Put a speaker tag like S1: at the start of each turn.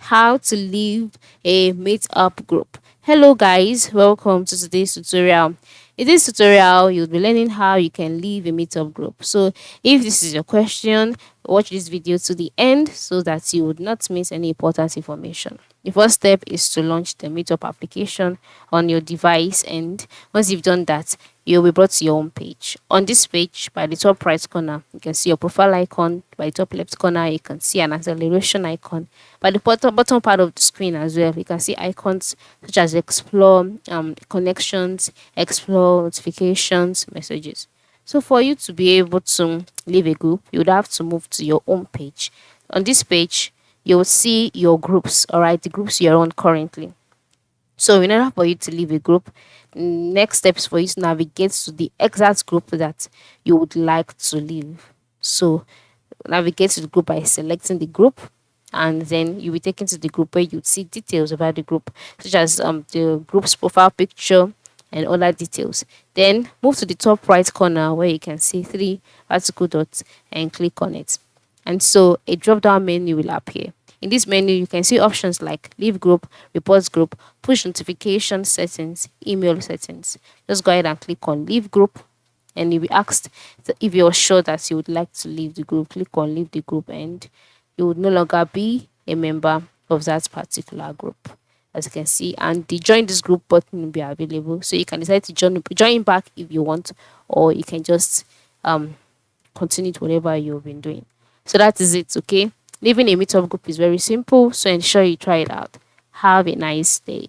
S1: how to leave a meetup group. Hello guys, welcome to today's tutorial. In this tutorial, you'll be learning how you can leave a meetup group. So if this is your question, watch this video to the end so that you would not miss any important information. The first step is to launch the Meetup application on your device, and once you've done that, you'll be brought to your home page. On this page, by the top right corner, you can see your profile icon. By the top left corner, you can see an acceleration icon. By the bottom part of the screen as well, you can see icons such as explore, connections, explore, notifications, messages. So for you to be able to leave a group, you would have to move to your home page. On this page, you'll see your groups, all right, the groups you're on currently. So in order for you to leave a group, next steps for you to navigate to the exact group that you would like to leave. So navigate to the group by selecting the group, and then you'll be taken to the group where you'd see details about the group, such as the group's profile picture and other details. Then move to the top right corner where you can see three vertical dots and click on it. And so a drop down menu will appear. In this menu, you can see options like leave group, reports group, push notification settings, email settings. Just go ahead and click on leave group, and you'll be asked if you're sure that you would like to leave the group. Click on leave the group, and you would no longer be a member of that particular group, as you can see. And the join this group button will be available, so you can decide to join back if you want, or you can just continue to whatever you've been doing. So that is it. Okay, leaving a meetup group is very simple, so ensure you try it out. Have a nice day.